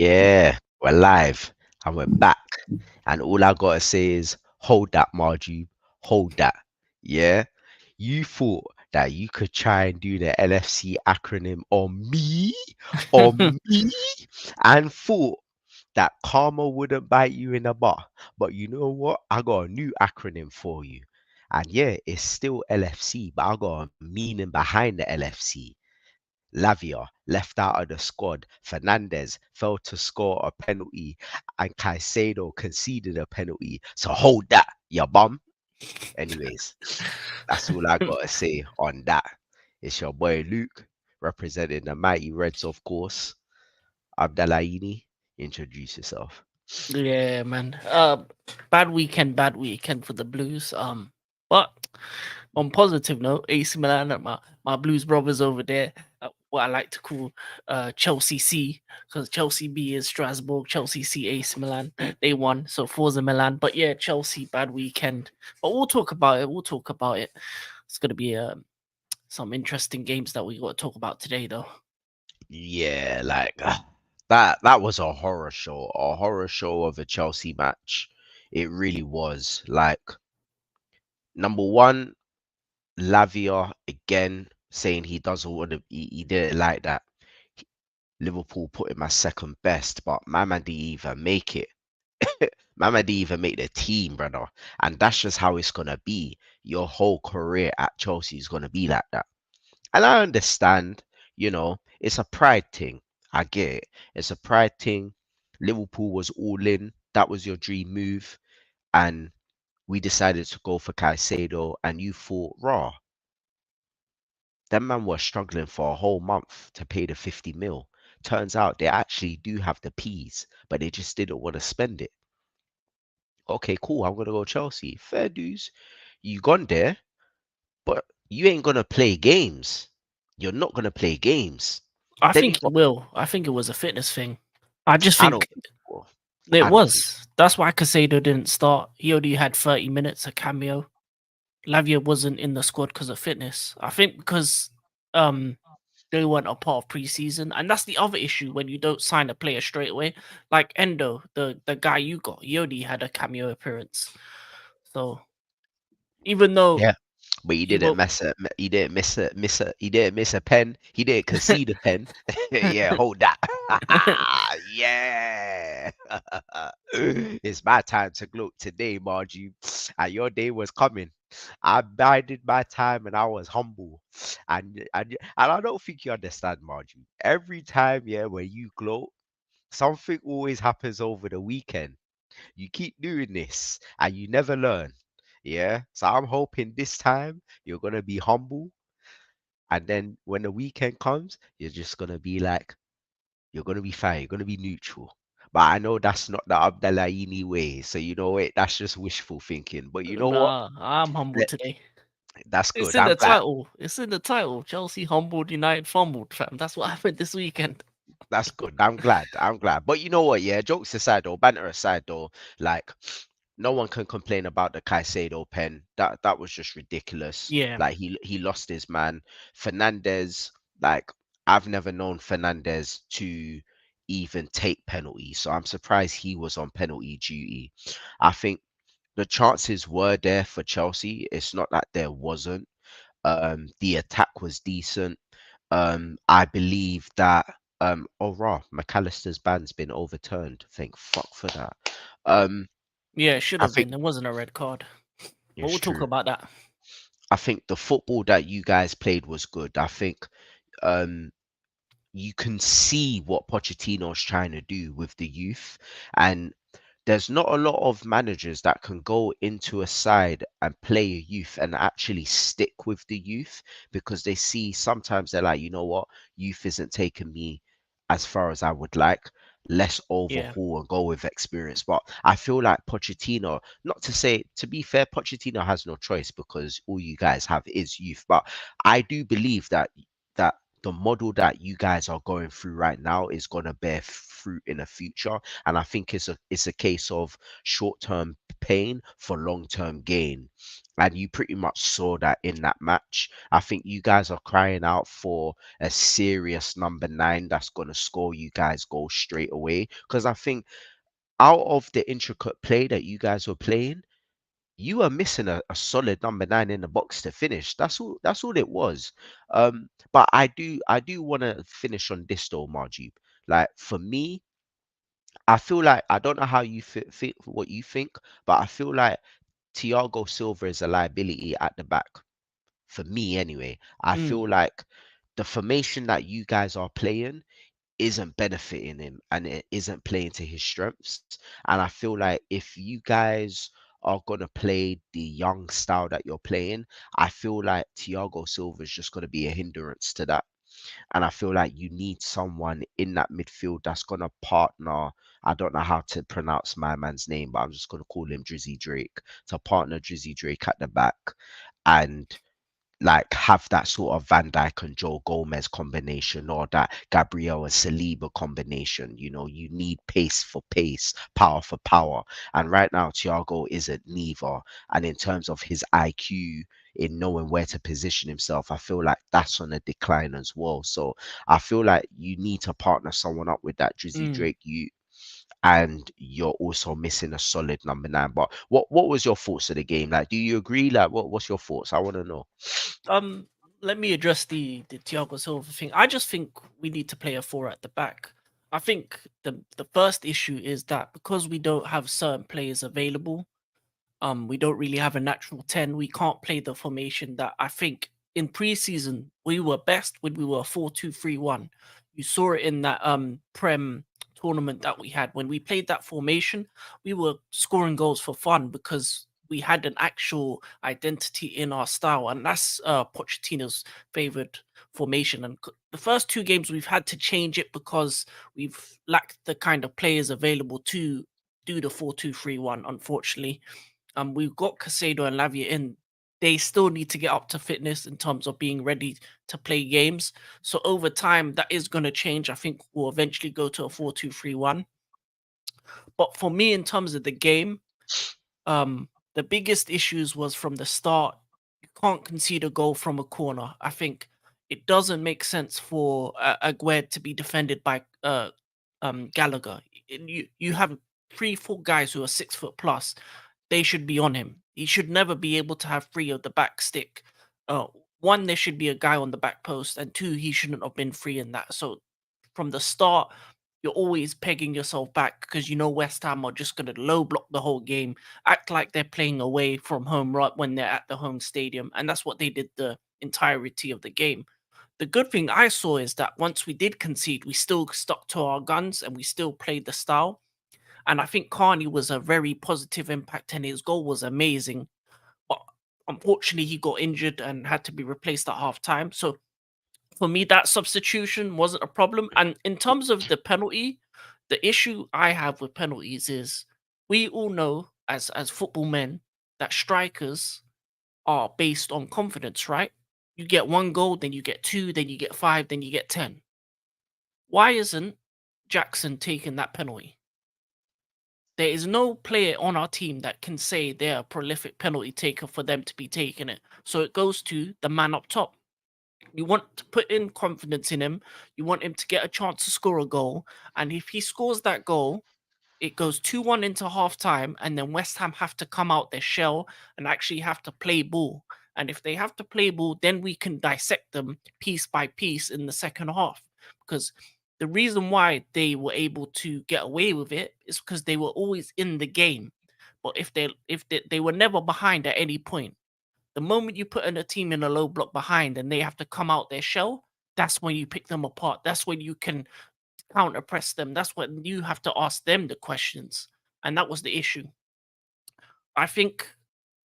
Yeah, we're live and we're back. And all I gotta say is hold that, Marju. Hold that. Yeah. You thought that you could try and do the LFC acronym on me, and thought that karma wouldn't bite you in the butt. But you know what? I got a new acronym for you. And yeah, it's still LFC, but I got a meaning behind the LFC. Lavia left out of the squad. Fernandez failed to score a penalty, and Caicedo conceded a penalty. So hold that, you bum. Anyways, that's all I gotta say on that. It's your boy Luke, representing the mighty Reds, of course. Abdallaini, introduce yourself. Yeah, man. Bad weekend for the Blues. But on positive note, AC Milan, my Blues brothers over there, what I like to call Chelsea C, because Chelsea B is Strasbourg, Chelsea C AC Milan. They won, so Forza Milan. But yeah, Chelsea bad weekend. But we'll talk about it. We'll talk about it. It's gonna be some interesting games that we got to talk about today, though. Yeah, like that was a horror show of a Chelsea match. It really was. Like number one, Lavia again saying he doesn't want to. He didn't like that. Liverpool put him as second best, but Mama didn't even make it. Mama didn't even make the team, brother. And that's just how it's gonna be. Your whole career at Chelsea is gonna be like that. And I understand, it's a pride thing. I get it. It's a pride thing. Liverpool was all in. That was your dream move. And we decided to go for Caicedo, and you thought, raw. Them man were struggling for a whole month to pay the 50 mil. Turns out they actually do have the peas, but they just didn't want to spend it. Okay, cool. I'm gonna go Chelsea. Fair dues. You gone there, but you ain't gonna play games. You're not gonna play games. I Then you think he got. will. I think it was a fitness thing. I just I don't think think. Well, it I don't think. was. That's why Casado didn't start. He only had 30 minutes, a cameo. Lavia wasn't in the squad because of fitness. I think because um they weren't a part of preseason, and that's the other issue when you don't sign a player straight away. Like Endo, the guy you got, he only had a cameo appearance. So even though Yeah, but he he didn't will, mess a. He didn't he didn't miss a pen. He didn't concede a pen. Yeah, hold that. Yeah. It's my time to gloat today, Margie. And your day was coming. I bided my time and I was humble. And I don't think you understand, Margie. Every time, yeah, when you gloat, something always happens over the weekend. You keep doing this and you never learn. Yeah. So I'm hoping this time you're gonna be humble, and then when the weekend comes, you're just gonna be like, you're gonna be fine. You're gonna be neutral. But I know that's not the Abdellaini way. So you know what? That's just wishful thinking. But you know what? nah, I'm humble Let- today. That's It's good. in I'm the glad. title. It's in the title. Chelsea humbled, United fumbled, fam. That's what happened this weekend. That's good. I'm glad. I'm glad. But you know what? Yeah, jokes aside though, banter aside though, like no one can complain about the Caicedo pen. That was just ridiculous. Yeah, Like he lost his man. Fernandez, like I've never known Fernandez to even take penalties, so I'm surprised he was on penalty duty. I think the chances were there for Chelsea. It's not that there wasn't. The attack was decent. I believe that oh rah, McAllister's ban's been overturned. Thank fuck for that. Um, yeah, it should I have think been. There wasn't a red card, but it's we'll talk true. about that. I think the football that you guys played was good. I think um you can see what Pochettino's trying to do with the youth, and there's not a lot of managers that can go into a side and play a youth and actually stick with the youth, because they see sometimes they're like, you know what, youth isn't taking me as far as I would like. Let's Yeah, overhaul and go with experience. But I feel like Pochettino, not to say, to be fair, Pochettino has no choice because all you guys have is youth. But I do believe that the model that you guys are going through right now is going to bear fruit in the future. And I think it's a case of short-term pain for long-term gain. And you pretty much saw that in that match. I think you guys are crying out for a serious number nine that's going to score you guys goals straight away. Because I think out of the intricate play that you guys were playing, you are missing a solid number nine in the box to finish. That's all it was. But I do want to finish on this though, Margie. Like for me, I feel like I don't know how you think what you think, but I feel like Thiago Silva is a liability at the back. For me anyway. I Mm, feel like the formation that you guys are playing isn't benefiting him and it isn't playing to his strengths. And I feel like if you guys are gonna play the young style that you're playing, I feel like Thiago Silva is just gonna be a hindrance to that. And I feel like you need someone in that midfield that's gonna partner. I don't know how to pronounce my man's name, but I'm just gonna call him Drizzy Drake to partner Drizzy Drake at the back and like have that sort of Van Dijk and Joe Gomez combination or that Gabriel and Saliba combination. You know, you need pace for pace, power for power. And right now, Thiago isn't neither. And in terms of his IQ in knowing where to position himself, I feel like that's on a decline as well. So I feel like you need to partner someone up with that Drizzy mm. Drake. And you're also missing a solid number nine. But what was your thoughts of the game? Like, do you agree? Like, what's your thoughts? I want to know. Um, Let me address the Thiago Silva thing. I just think we need to play a four at the back. I think the first issue is that because we don't have certain players available, we don't really have a natural 10. We can't play the formation that I think in preseason we were best when we were 4-2-3-1. You saw it in that Prem tournament that we had. When we played that formation, we were scoring goals for fun because we had an actual identity in our style, and that's Pochettino's favored formation. And the first two games we've had to change it because we've lacked the kind of players available to do the 4-2-3-1, unfortunately. We've got Casado and Lavia in. They still need to get up to fitness in terms of being ready to play games. So over time, that is going to change. I think we'll eventually go to a 4-2-3-1. But for me, in terms of the game, the biggest issues was from the start. You can't concede a goal from a corner. I think it doesn't make sense for Aguerd to be defended by Gallagher. You have 3, 4 guys who are 6 foot plus. They should be on him. He should never be able to have free of the back stick. Uh, One, there should be a guy on the back post, and two, he shouldn't have been free in that. So from the start, you're always pegging yourself back because you know West Ham are just going to low block the whole game, act like they're playing away from home right when they're at the home stadium, and that's what they did the entirety of the game. The good thing I saw is that once we did concede, we still stuck to our guns and we still played the style. And I think Carney was a very positive impact, and his goal was amazing. But unfortunately, he got injured and had to be replaced at half time. So for me, that substitution wasn't a problem. And in terms of the penalty, the issue I have with penalties is we all know as football men that strikers are based on confidence, right? You get one goal, then you get two, then you get five, then you get 10. Why isn't Jackson taking that penalty? There is no player on our team that can say they're a prolific penalty taker for them to be taking it. So it goes to the man up top. You want to put in confidence in him. You want him to get a chance to score a goal. And if he scores that goal, it goes 2-1 into half time, and then West Ham have to come out their shell and actually have to play ball. And if they have to play ball, then we can dissect them piece by piece in the second half. Because the reason why they were able to get away with it is because they were always in the game. But if they were never behind at any point. The moment you put in a team in a low block behind and they have to come out their shell, that's when you pick them apart. That's when you can counter press them. That's when you have to ask them the questions. And that was the issue. I think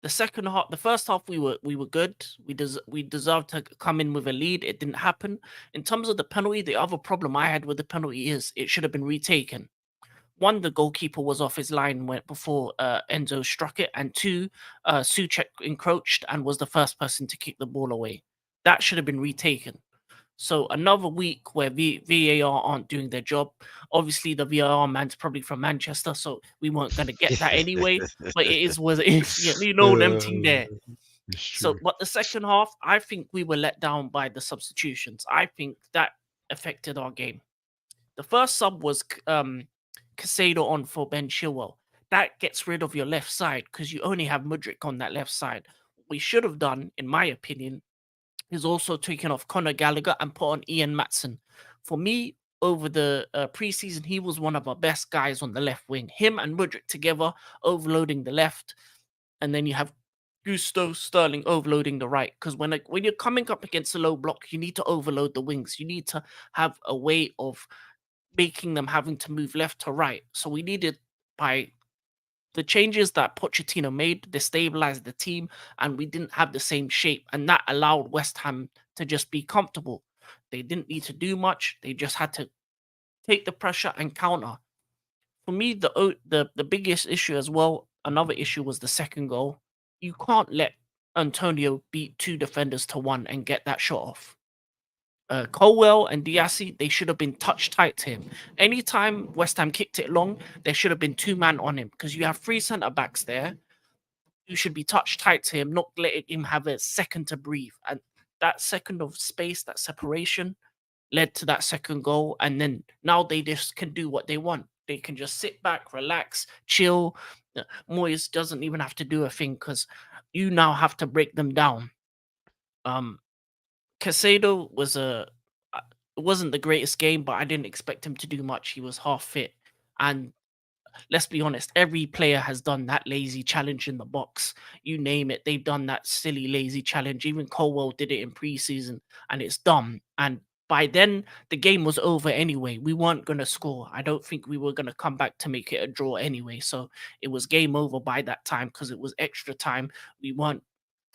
the second half, the first half, we were good. We deserved to come in with a lead. It didn't happen. In terms of the penalty, the other problem I had with the penalty is it should have been retaken. One, the goalkeeper was off his line went before Enzo struck it, and two, Suchek encroached and was the first person to kick the ball away. That should have been retaken. So another week where VAR aren't doing their job. Obviously, the VAR man's probably from Manchester, so we weren't going to get that anyway. But it is what it is. You know them team there. It's So, true. but the second half, I think we were let down by the substitutions. I think that affected our game. The first sub was Casado on for Ben Chilwell. That gets rid of your left side because you only have Mudrick on that left side. What we should have done, in my opinion, is also taken off Conor Gallagher and put on Ian Matson. For me, over the preseason, he was one of our best guys on the left wing. Him and Mudrick together, overloading the left, and then you have Gusto Sterling overloading the right. Because when you're coming up against a low block, you need to overload the wings. You need to have a way of making them having to move left to right. So we needed by the changes that Pochettino made, destabilized the team, and we didn't have the same shape, and that allowed West Ham to just be comfortable. They didn't need to do much; they just had to take the pressure and counter. For me, the biggest issue as well, another issue was the second goal. You can't let Antonio beat two defenders to one and get that shot off. Colwell and Diassi, they should have been touch tight to him. Anytime West Ham kicked it long, there should have been two man on him because you have three centre backs there. You should be touch tight to him, not letting him have a second to breathe. And that second of space, that separation, led to that second goal. And then now they just can do what they want. They can just sit back, relax, chill. Moyes doesn't even have to do a thing because you now have to break them down. Um, Casado was it wasn't the greatest game, but I didn't expect him to do much. He was half fit, and let's be honest, every player has done that lazy challenge in the box. You name it, they've done that silly lazy challenge. Even Colwell did it in preseason, and it's dumb. And by then, the game was over anyway. We weren't going to score. I don't think we were going to come back to make it a draw anyway. So it was game over by that time because it was extra time. We weren't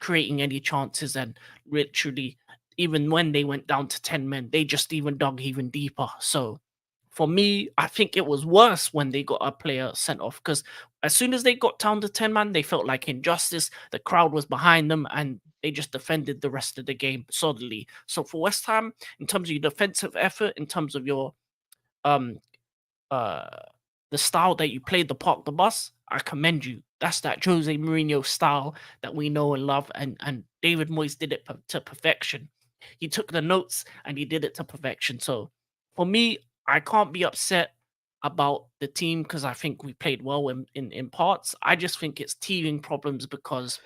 creating any chances, and literally, even when they went down to 10 men, they just even dug even deeper. So for me, I think it was worse when they got a player sent off because as soon as they got down to 10 man, they felt like injustice. The crowd was behind them and they just defended the rest of the game solidly. So for West Ham, in terms of your defensive effort, in terms of your um uh the style that you played the park the bus, I commend you. That's that Jose Mourinho style that we know and love, and David Moyes did it to perfection. He took the notes and he did it to perfection. So for me, I can't be upset about the team because I think we played well in parts. I just think it's teething problems because,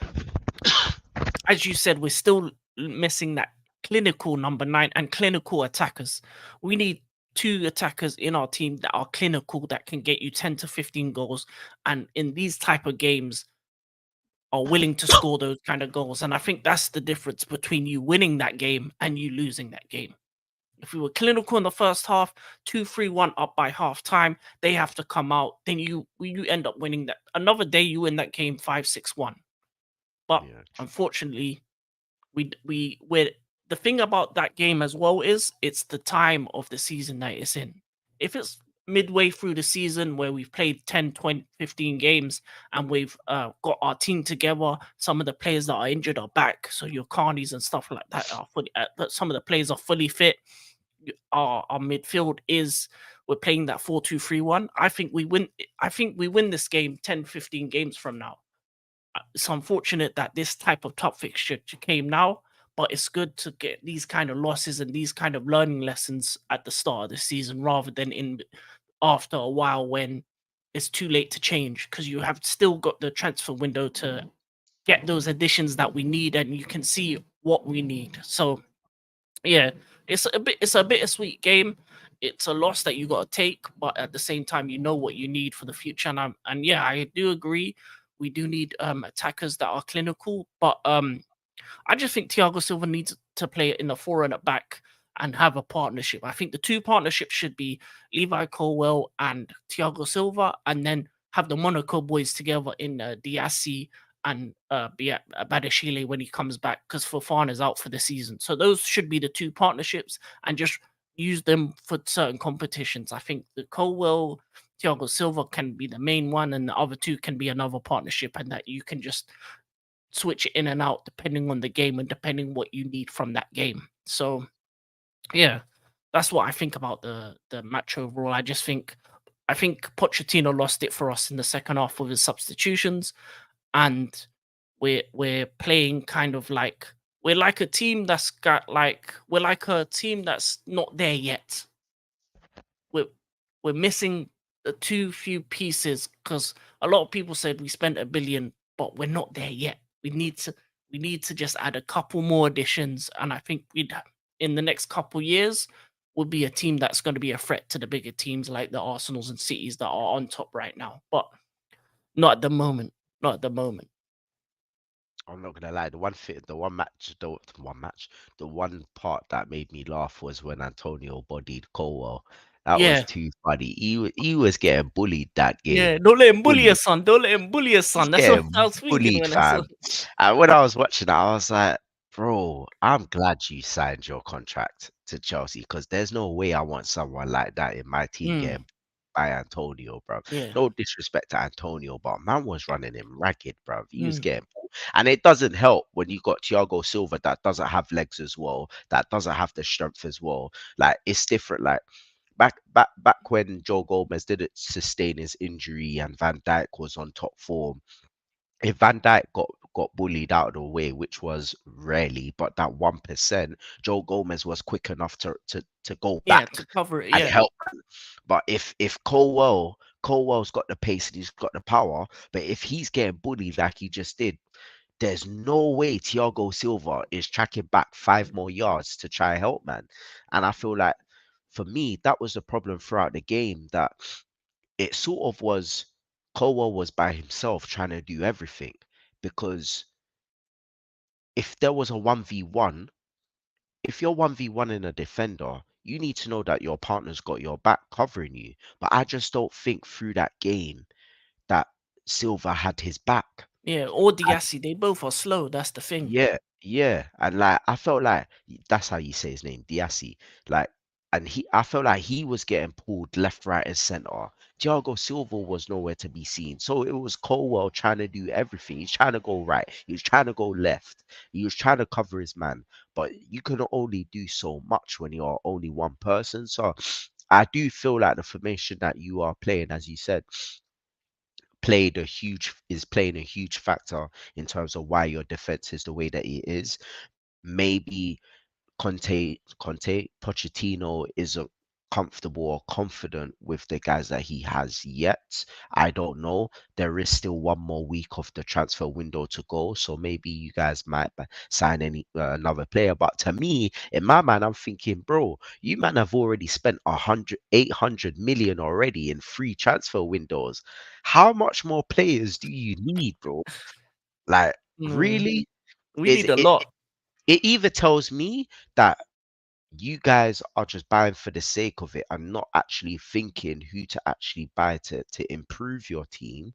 as you said, we're still missing that clinical number nine and clinical attackers. We need two attackers in our team that are clinical that can get you 10 to 15 goals, and in these type of games are willing to score those kind of goals. And I think that's the difference between you winning that game and you losing that game. If we were clinical in the first half, 2-3-1 up by half time, they have to come out. Then you end up winning that. Another day you win that game 5-6-1. But Yeah. unfortunately, we're the thing about that game as well is it's the time of the season that it's in. If it's midway through the season where we've played 10, 20, 15 games and we've got our team together, some of the players that are injured are back. So your Carnies and stuff like that are fully, but some of the players are fully fit. Our midfield is we're playing that 4-2-3-1. I think we win. I think we win this game 10, 15 games from now. It's unfortunate that this type of top fixture came now, but it's good to get these kind of losses and these kind of learning lessons at the start of the season rather than in after a while when it's too late to change because you have still got the transfer window to get those additions that we need and you can see what we need. So yeah, it's a bittersweet game. It's a loss that you got to take, but at the same time, you know what you need for the future. And yeah, I do agree. We do need attackers that are clinical, but I just think Thiago Silva needs to play in the forehand at back and have a partnership. I think the two partnerships should be Levi Colwell and Thiago Silva, and then have the Monaco boys together in Diassi and Badashile when he comes back because Fofana is out for the season. So those should be the two partnerships and just use them for certain competitions. I think the Colwell, Thiago Silva can be the main one, and the other two can be another partnership, and that you can just switch it in and out depending on the game and depending what you need from that game. So Yeah, that's what I think about the match overall. I think Pochettino lost it for us in the second half with his substitutions, and we're playing kind of like we're like a team that's got like we're like a team that's not there yet. We're we're missing the too few pieces because a lot of people said we spent 1 billion, but we're not there yet. We need to just add a couple more additions, and I think in the next couple years will be a team that's going to be a threat to the bigger teams like the Arsenals and Cities that are on top right now. But not at the moment. Not at the moment. I'm not gonna lie. The one part that made me laugh was when Antonio bodied Colwell. That was Yeah, too funny. He was getting bullied that yeah. game. Don't let him bully your Bullied. son. Don't let him bully your He's son. That's what I getting was thinking bullied, when I saw. fam. And when I was watching that, I was like, bro, I'm glad you signed your contract to Chelsea because there's no way I want someone like that in my team Mm, getting by Antonio, bro. yeah. No disrespect to Antonio, but man was running him ragged, bro. He was Mm, getting, and it doesn't help when you got Thiago Silva that doesn't have legs as well, that doesn't have the strength as well. Like it's different. Like back when Joe Gomez didn't sustain his injury and Van Dijk was on top form, if Van Dijk got bullied out of the way, which was rarely, but that 1%, Joe Gomez was quick enough to go yeah, back to cover it. and Yeah, help. But if Colwell's got the pace and he's got the power, but if he's getting bullied like he just did, there's no way Thiago Silva is tracking back 5 more yards to try help, man. And I feel like for me, that was the problem throughout the game, that it sort of was Colwell was by himself trying to do everything, because if there was a 1v1, if you're 1v1 in a defender, you need to know that your partner's got your back covering you. But I just don't think through that game that Silva had his back. yeah. Or Diassi, they both are slow. That's the thing. Yeah, yeah, and like I felt like that's how you say his name, Diassi. Like, and I felt like he was getting pulled left, right, and center. Thiago Silva was nowhere to be seen. So it was Colwell trying to do everything. He's trying to go right. He was trying to go left. He was trying to cover his man. But you can only do so much when you're only one person. So I do feel like the formation that you are playing, as you said, playing a huge factor in terms of why your defense is the way that it is. Maybe Pochettino isn't comfortable or confident with the guys that he has yet. I don't know. There is still 1 more week of the transfer window to go, so maybe you guys might sign another player. But to me, in my mind, I'm thinking, bro, you man have already spent 800 million already in free transfer windows. How much more players do you need, bro? Like, Mm, really? we Is need a it? lot. It either tells me that you guys are just buying for the sake of it and not actually thinking who to actually buy to improve your team,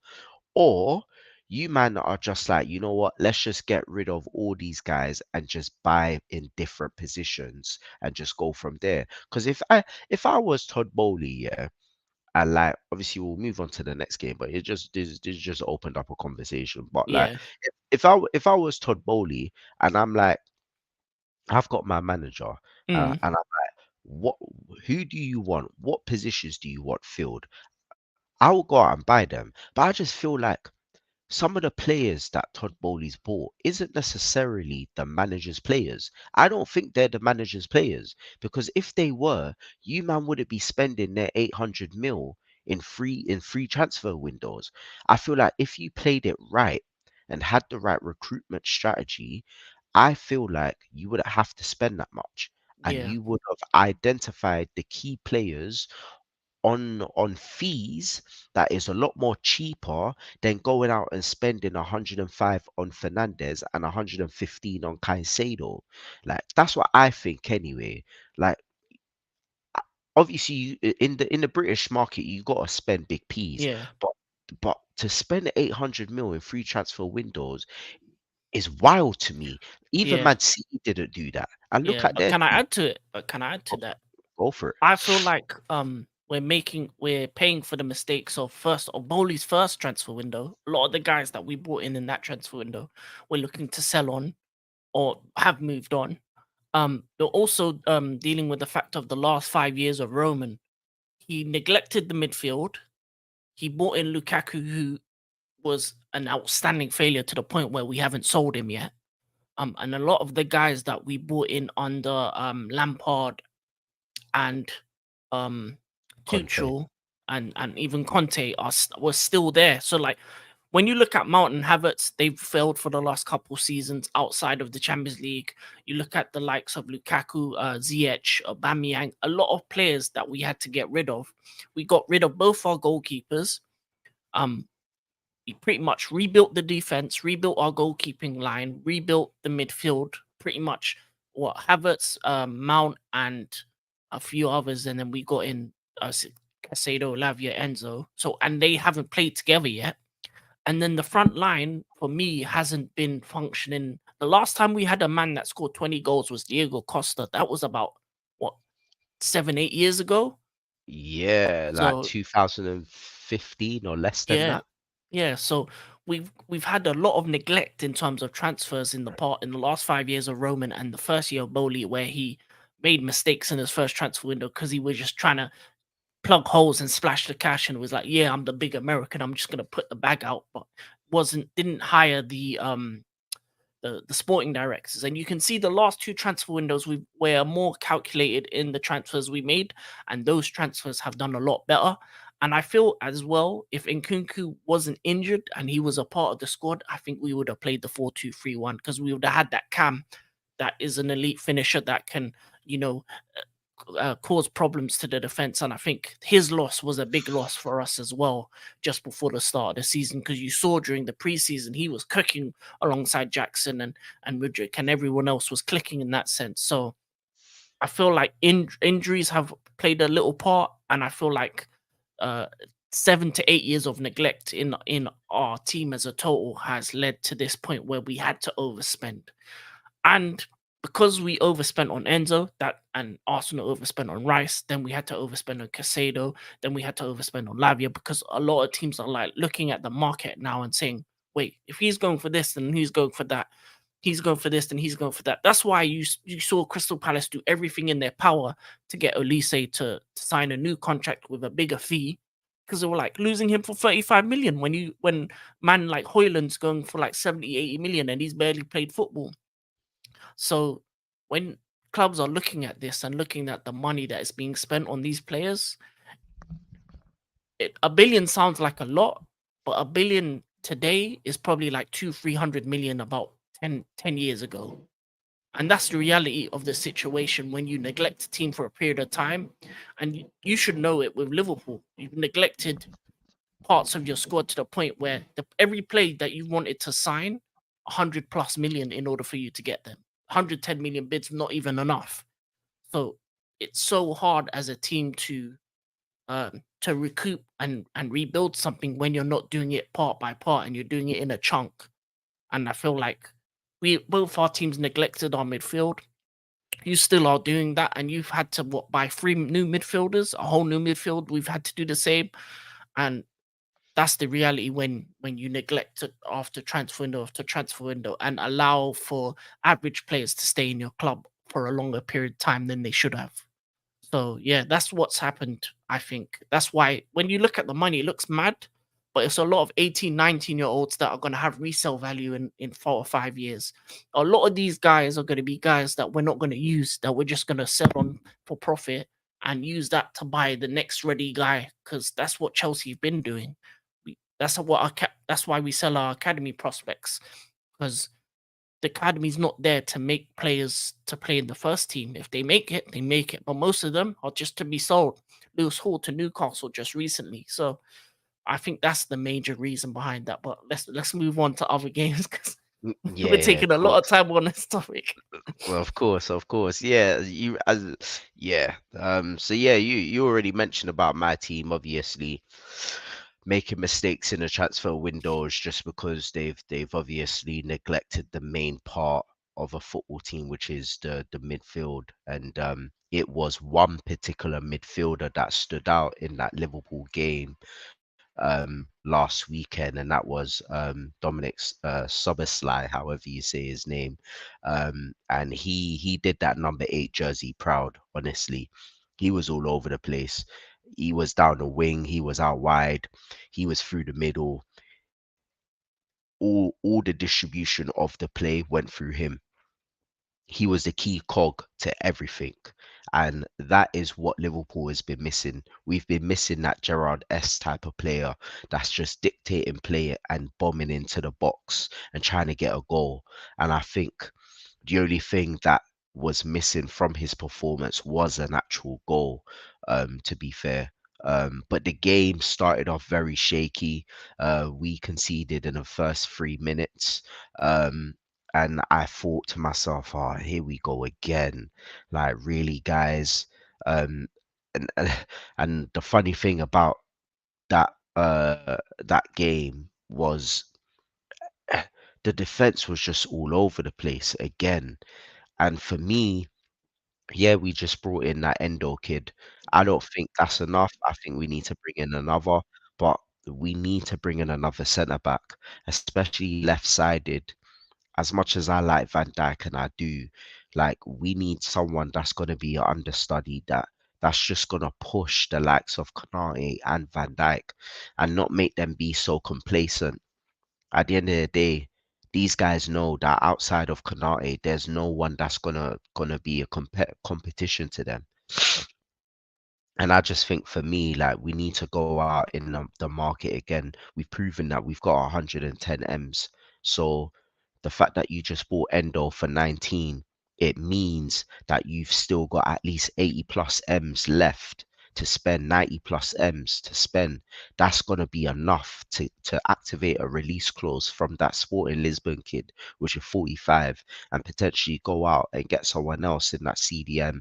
or you man are just like, you know what, let's just get rid of all these guys and just buy in different positions and just go from there. Because if I was Todd Bowley, yeah, and like obviously we'll move on to the next game, but this just opened up a conversation. But like Yeah, if I was Todd Bowley and I'm like, I've got my manager, mm, and I'm like, what? Who do you want? What positions do you want filled? I will go out and buy them, but I just feel like some of the players that Todd Bowley's bought isn't necessarily the manager's players. I don't think they're the manager's players, because if they were, you man wouldn't be spending their 800 mil in free transfer windows. I feel like if you played it right and had the right recruitment strategy, I feel like you wouldn't have to spend that much, and yeah, you would have identified the key players on fees that is a lot more cheaper than going out and spending 105 on Fernandez and 115 on Caicedo. Like that's what I think anyway. Like obviously in the British market you gotta spend big P's, yeah, but to spend 800 mil in free transfer windows is wild to me. Even yeah, Man City didn't do that. And look yeah. at But their can I team. add to it? But can I add to Go, that? go for it. I feel like we're paying for the mistakes of Bowley's first transfer window. A lot of the guys that we brought in that transfer window we're looking to sell on or have moved on. They're also dealing with the fact of the last 5 years of Roman. He neglected the midfield. He brought in Lukaku, who was an outstanding failure to the point where we haven't sold him yet. And a lot of the guys that we brought in under Lampard and um Conte. Tuchel and even Conte was still there. So like when you look at Mount and Havertz, they've failed for the last couple seasons outside of the Champions League. You look at the likes of Lukaku, Ziyech, Aubameyang, a lot of players that we had to get rid of. We got rid of both our goalkeepers. Um, we pretty much rebuilt the defense, rebuilt our goalkeeping line, rebuilt the midfield. Pretty much what Havertz, Mount, and a few others, and then we got in Casado, Lavia, Enzo. So and they haven't played together yet. And then the front line for me hasn't been functioning. The last time we had a man that scored 20 goals was Diego Costa. That was about what 7, 8 years ago. Yeah, like So 2015 or less than yeah, that. yeah. So we've had a lot of neglect in terms of transfers in the last 5 years of Roman and the first year of Bowley, where he made mistakes in his first transfer window because he was just trying to plug holes and splash the cash and was like, yeah, I'm the big American. I'm just gonna put the bag out, but wasn't didn't hire the sporting directors. And you can see the last two transfer windows we were more calculated in the transfers we made, and those transfers have done a lot better. And I feel as well, if Nkunku wasn't injured and he was a part of the squad, I think we would have played the 4-2-3-1 because we would have had that cam that is an elite finisher that can, you know, cause problems to the defense. And I think his loss was a big loss for us as well, just before the start of the season, because you saw during the preseason he was cooking alongside Jackson and Mudryk, and everyone else was clicking in that sense. So I feel like injuries have played a little part, and I feel like uh, 7 to 8 years of neglect in our team as a total has led to this point where we had to overspend. And because we overspent on Enzo, that and Arsenal overspent on Rice, then we had to overspend on Casado, then we had to overspend on Lavia because a lot of teams are like looking at the market now and saying, wait, if he's going for this, then he's going for that. He's going for this, then he's going for that. That's why you saw Crystal Palace do everything in their power to get Olise to sign a new contract with a bigger fee. Because they were like losing him for 35 million when man like Hoyland's going for like 70, 80 million and he's barely played football. So when clubs are looking at this and looking at the money that is being spent on these players, a billion sounds like a lot, but a billion today is probably like 300 million about 10 years ago. And that's the reality of the situation when you neglect a team for a period of time. And you should know it with Liverpool. You've neglected parts of your squad to the point where every play that you wanted to sign 100 plus million in order for you to get them. 110 million bids not even enough. So it's so hard as a team to recoup and rebuild something when you're not doing it part by part and you're doing it in a chunk. And I feel like we both our teams neglected our midfield. You still are doing that, and you've had to buy three new midfielders, a whole new midfield. We've had to do the same, and that's the reality when you neglect it after transfer window and allow for average players to stay in your club for a longer period of time than they should have. So yeah, that's what's happened. I think that's why when you look at the money, it looks mad, but it's a lot of 18, 19-year olds that are going to have resale value in 4 or 5 years. A lot of these guys are going to be guys that we're not going to use, that we're just going to sell on for profit and use that to buy the next ready guy, because that's what Chelsea have been doing. That's why we sell our academy prospects, because the academy's not there to make players to play in the first team. If they make it, they make it. But most of them are just to be sold. Lewis Hall to Newcastle just recently. So I think that's the major reason behind that. But let's move on to other games because Yeah, we're yeah, taking of a lot of course. time on this topic. Well, of course. Yeah, yeah. So yeah, you already mentioned about my team, obviously making mistakes in the transfer windows just because they've obviously neglected the main part of a football team, which is the midfield. And it was one particular midfielder that stood out in that Liverpool game last weekend, and that was Dominic's Soboslai, however you say his name. And he did that number 8 jersey proud, honestly. He was all over the place. He was down the wing, he was out wide, he was through the middle. All the distribution of the play went through him. He was the key cog to everything. And that is what Liverpool has been missing. We've been missing that Gerard S type of player that's just dictating play and bombing into the box and trying to get a goal. And I think the only thing that was missing from his performance was an actual goal, to be fair. But the game started off very shaky. We conceded in the first 3 minutes. And I thought to myself, oh, here we go again. Like, really, guys? Um, and and the funny thing about that game was the defense was just all over the place again. And for me, yeah, we just brought in that Endo kid. I don't think that's enough. I think we need to bring in another, but we need to bring in another centre back, especially left-sided. As much as I like Van Dijk and I do, like, we need someone that's gonna be an understudy that's just gonna push the likes of Konate and Van Dijk and not make them be so complacent. At the end of the day, these guys know that outside of Konate, there's no one that's gonna be a competition to them. And I just think for me, like, we need to go out in the market again. We've proven that we've got 110 M's. So the fact that you just bought Endo for 19, it means that you've still got at least 80 plus M's left to spend, 90 plus M's to spend. That's gonna be enough to activate a release clause from that Sporting Lisbon kid, which is 45, and potentially go out and get someone else in that CDM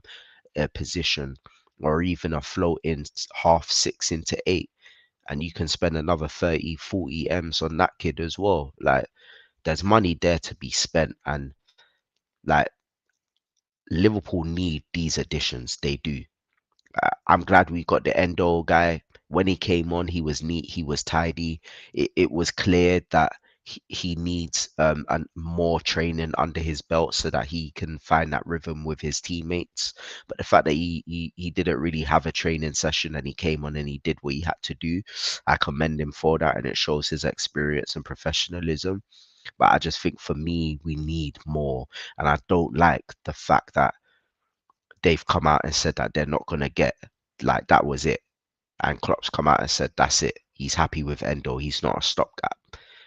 position, or even a float in half 6 into 8, and you can spend another 30, 40 M's on that kid as well. Like, there's money there to be spent, and like, Liverpool need these additions. They do. I'm glad we got the Endo guy. When he came on, he was neat, he was tidy. It was clear that he needs more training under his belt so that he can find that rhythm with his teammates. But the fact that he didn't really have a training session and he came on and he did what he had to do, I commend him for that, and it shows his experience and professionalism. But I just think for me, we need more. And I don't like the fact that they've come out and said that they're not going to get, like, that was it. And Klopp's come out and said that's it. He's happy with Endo. He's not a stopgap.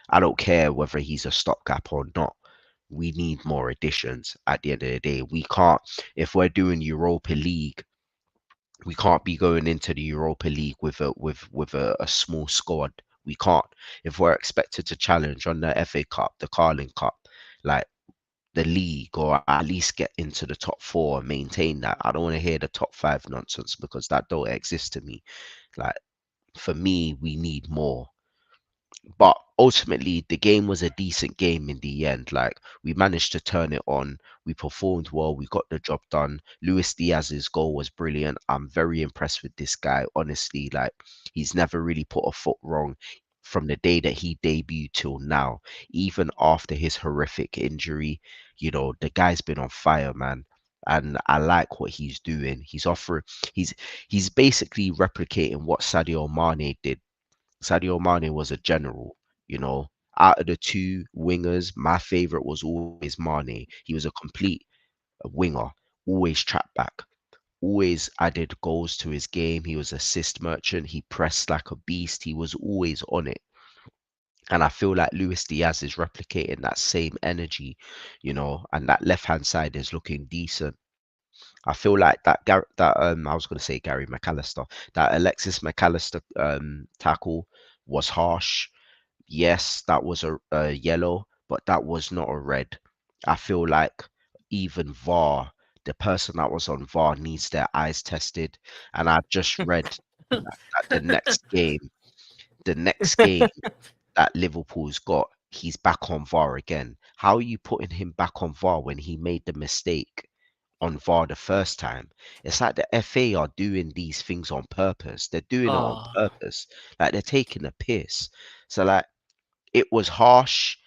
I don't care whether he's a stopgap or not. We need more additions at the end of the day. We can't, if we're doing Europa League, we can't be going into the Europa League with a small squad. We can't. If we're expected to challenge on the FA Cup, the Carling Cup, like, the league, or at least get into the top 4 and maintain that. I don't want to hear the top 5 nonsense, because that don't exist to me. Like, for me, we need more. But ultimately, the game was a decent game in the end. Like, we managed to turn it on. We performed well. We got the job done. Luis Diaz's goal was brilliant. I'm very impressed with this guy. Honestly, like, he's never really put a foot wrong from the day that he debuted till now. Even after his horrific injury, the guy's been on fire, man. And I like what he's doing. He's he's basically replicating what Sadio Mane did. Sadio Mane was a general, you know. Out of the two wingers, my favorite was always Mane. He was a complete winger, always trap back, always added goals to his game. He was assist merchant. He pressed like a beast. He was always on it. And I feel like Luis Diaz is replicating that same energy, and that left hand side is looking decent. I feel like I was gonna say Gary McAllister, that Alexis McAllister tackle was harsh. Yes, that was a yellow, but that was not a red. I feel like even VAR, the person that was on VAR needs their eyes tested. And I just read that the next game that Liverpool's got, he's back on VAR again. How are you putting him back on VAR when he made the mistake on VAR the first time. It's like the FA are doing these things on purpose. They're doing it on Uh, purpose. Like they're taking a piss. So like it was harsh.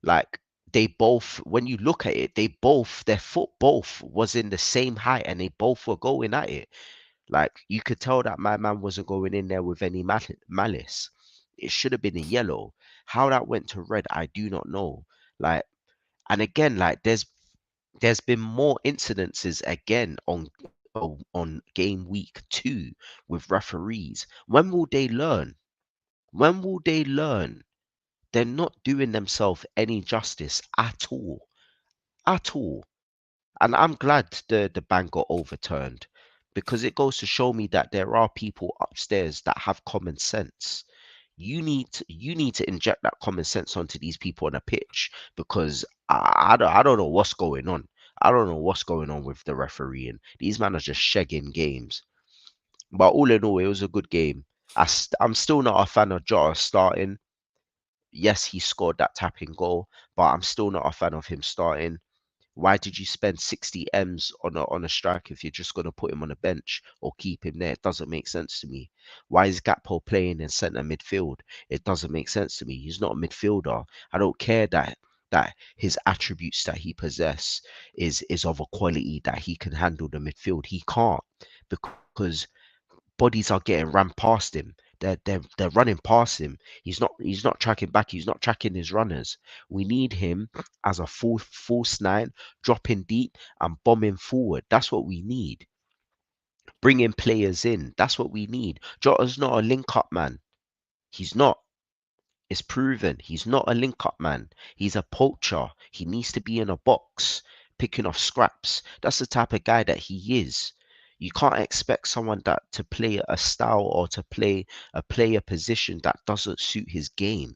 Like they both, when you look at it, they both, their foot both was in the same height and they both were going at it. Like you could tell that my man wasn't going in there with any malice. It should have been a yellow. How that went to red, I do not know. Like, and again, like there's been more incidences again on game week 2 with referees. When will they learn? When will they learn? They're not doing themselves any justice at all. At all. And I'm glad the ban got overturned because it goes to show me that there are people upstairs that have common sense. You need to inject that common sense onto these people on a pitch because I don't know what's going on. I don't know what's going on with the refereeing. These men are just shegging games. But all in all, it was a good game. I'm still not a fan of Jota starting. Yes, he scored that tapping goal, but I'm still not a fan of him starting. Why did you spend 60 M's on a strike if you're just going to put him on a bench or keep him there? It doesn't make sense to me. Why is Gakpo playing in centre midfield? It doesn't make sense to me. He's not a midfielder. I don't care that his attributes that he possess is of a quality that he can handle the midfield. He can't because bodies are getting ran past him. They're running past him. He's not tracking back. He's not tracking his runners. We need him as a false nine, dropping deep and bombing forward. That's what we need. Bringing players in. That's what we need. Jota's not a link up man. He's not. It's proven. He's not a link up man. He's a poacher. He needs to be in a box, picking off scraps. That's the type of guy that he is. You can't expect someone that to play a style or to play a position that doesn't suit his game.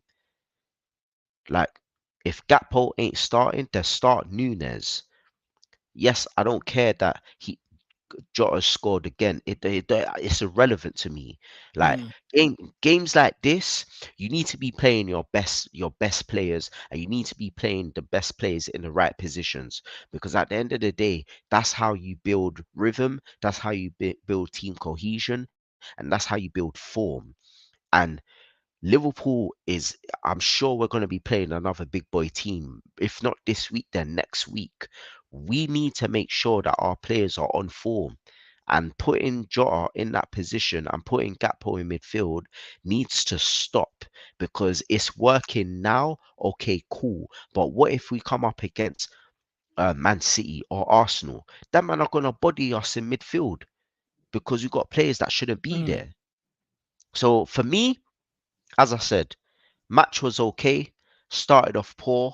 Like if Gakpo ain't starting, then start Nunes. Yes, I don't care that Jota scored again. It's irrelevant to me. Like mm, games like this, you need to be playing your best players, and you need to be playing the best players in the right positions. Because at the end of the day, that's how you build rhythm. That's how you build team cohesion, and that's how you build form. And Liverpool is, I'm sure we're going to be playing another big boy team. If not this week, then next week. We need to make sure that our players are on form. And putting Jota in that position and putting Gakpo in midfield needs to stop because it's working now. Okay, cool. But what if we come up against Man City or Arsenal? That man are going to body us in midfield because we've got players that shouldn't be mm. there. So for me, as I said, match was okay. Started off poor.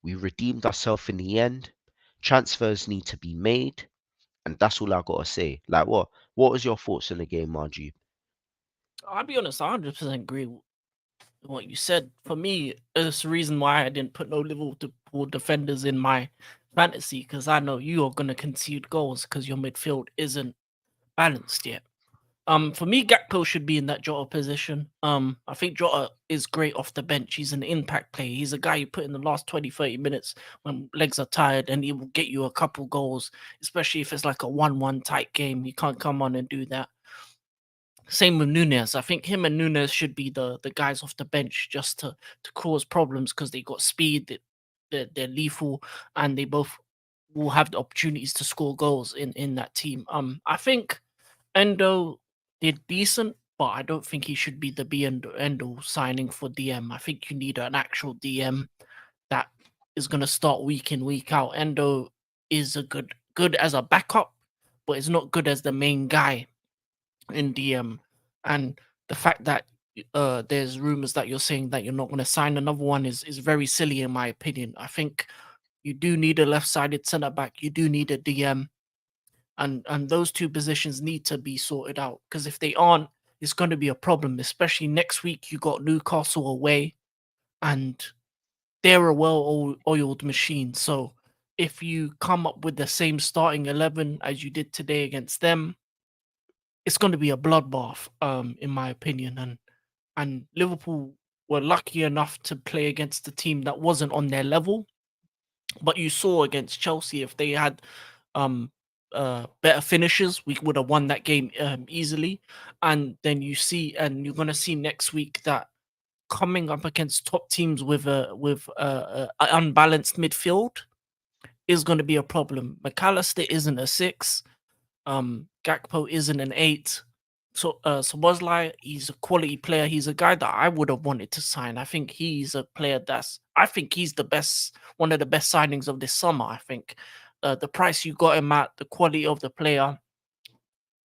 We redeemed ourselves in the end. Transfers need to be made, and that's all I gotta say. Like, what? What was your thoughts on the game, Margie? I'll be honest, I 100% agree with what you said. For me, it's the reason why I didn't put no Liverpool defenders in my fantasy because I know you are going to concede goals because your midfield isn't balanced yet. For me, Gakpo should be in that Jota position. I think Jota is great off the bench. He's an impact player. He's a guy you put in the last 20, 30 minutes when legs are tired and he will get you a couple goals, especially if it's like a 1-1 type game. He can't come on and do that. Same with Nunes. I think him and Nunes should be the guys off the bench just to cause problems because they got speed, they're lethal, and they both will have the opportunities to score goals in that team. I think Endo did decent, but I don't think he should be the end all signing for DM. I think you need an actual DM that is going to start week in week out. Endo is a good as a backup, but it's not good as the main guy in DM. And the fact that there's rumors that you're saying that you're not going to sign another one is very silly in my opinion. I think you do need a left-sided centre back. You do need a DM, and those two positions need to be sorted out because if they aren't, it's going to be a problem. Especially next week, you got Newcastle away, and they're a well-oiled machine. So if you come up with the same starting 11 as you did today against them, it's going to be a bloodbath, in my opinion. And Liverpool were lucky enough to play against a team that wasn't on their level. But you saw against Chelsea, if they had better finishes, we would have won that game easily. And then you're gonna see next week that coming up against top teams with a unbalanced midfield is going to be a problem. McAllister isn't a six. Gakpo isn't an eight. So Bosley, he's a quality player. He's a guy that I would have wanted to sign. I think he's a player I think he's the best, one of the best signings of this summer. I think the price you got him at, the quality of the player,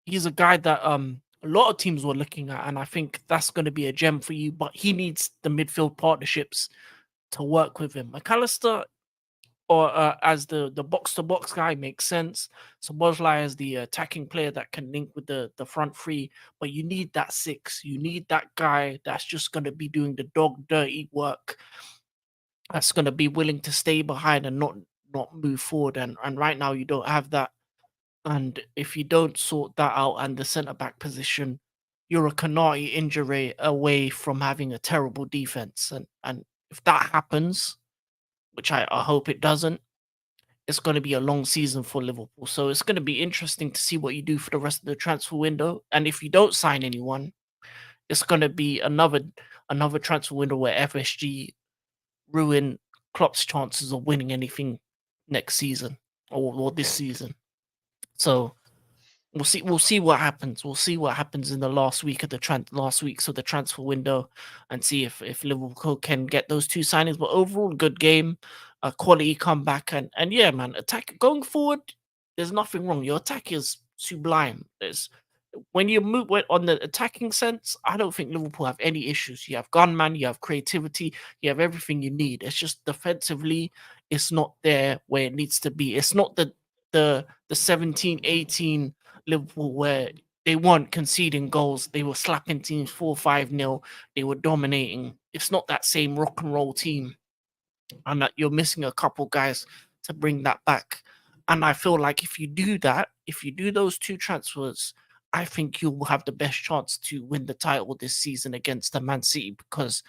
he's a guy that a lot of teams were looking at, and I think that's going to be a gem for you. But he needs the midfield partnerships to work with him. McAllister or as the box to box guy makes sense. So Bosley as the attacking player that can link with the front three, but you need that six. You need that guy that's just going to be doing the dog dirty work. That's going to be willing to stay behind and not move forward. And right now you don't have that. And if you don't sort that out and the centre back position, you're a Kanati injury away from having a terrible defense. And if that happens, which I hope it doesn't, it's going to be a long season for Liverpool. So it's going to be interesting to see what you do for the rest of the transfer window. And if you don't sign anyone, it's going to be another transfer window where FSG ruin Klopp's chances of winning anything next season or this season. So we'll see what happens. We'll see what happens in the last week of last weeks of the transfer window, and see if Liverpool can get those two signings. But overall, good game, a quality comeback, and yeah, man, attack going forward. There's nothing wrong. Your attack is sublime. There's when you move on the attacking sense, I don't think Liverpool have any issues. You have gunman, you have creativity, you have everything you need. It's just defensively, it's not there where it needs to be. It's not the 17, 18 Liverpool where they weren't conceding goals. They were slapping teams 4-5-0. They were dominating. It's not that same rock and roll team. And that you're missing a couple guys to bring that back. And I feel like if you do that, if you do those two transfers, I think you'll have the best chance to win the title this season against the Man City, because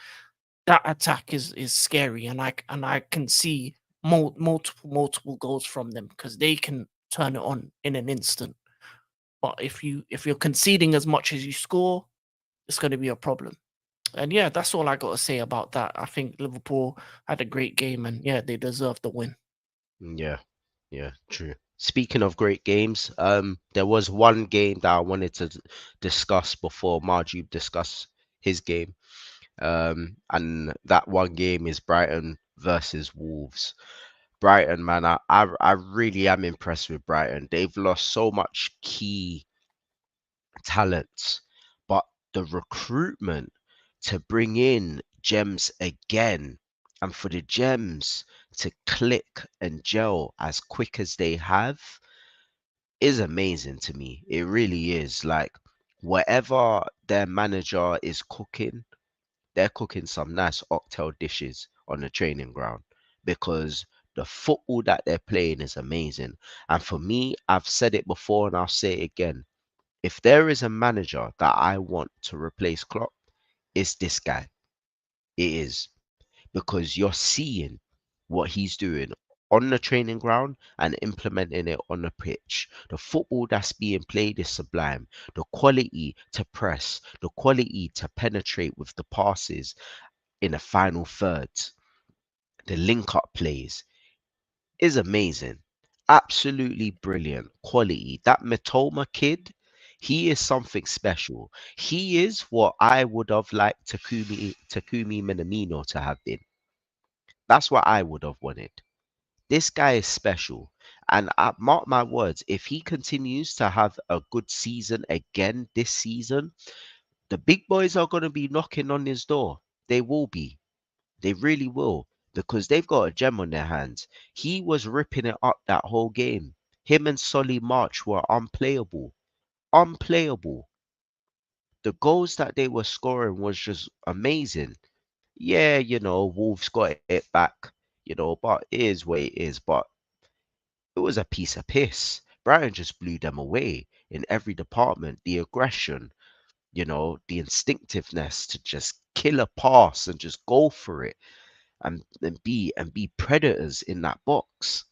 that attack is scary, and I can see multiple goals from them because they can turn it on in an instant. But if you're conceding as much as you score, it's going to be a problem. And yeah, that's all I got to say about that. I think Liverpool had a great game, and yeah, they deserve the win. Yeah, yeah, true. Speaking of great games, there was one game that I wanted to discuss before Marju discuss his game. And that one game is Brighton versus Wolves. Brighton, man, I really am impressed with Brighton. They've lost so much key talents, but the recruitment to bring in gems again, and for the gems to click and gel as quick as they have, is amazing to me. It really is. Like, whatever their manager is cooking, they're cooking some nice oxtail dishes on the training ground, because the football that they're playing is amazing. And for me, I've said it before and I'll say it again. If there is a manager that I want to replace Klopp, it's this guy. It is, because you're seeing what he's doing on the training ground and implementing it on the pitch. The football that's being played is sublime. The quality to press, the quality to penetrate with the passes in the final thirds, the link up plays is amazing. Absolutely brilliant quality. That Matoma kid, he is something special. He is what I would have liked Takumi Minamino to have been. That's what I would have wanted. This guy is special. And mark my words, if he continues to have a good season again this season, the big boys are going to be knocking on his door. They will be. They really will, because they've got a gem on their hands. He was ripping it up that whole game. Him and Solly March were unplayable. Unplayable. The goals that they were scoring was just amazing. Yeah, Wolves got it back, but it is what it is. But it was a piece of piss. Brighton just blew them away in every department. The aggression, the instinctiveness to just kill a pass and just go for it, and be predators in that box.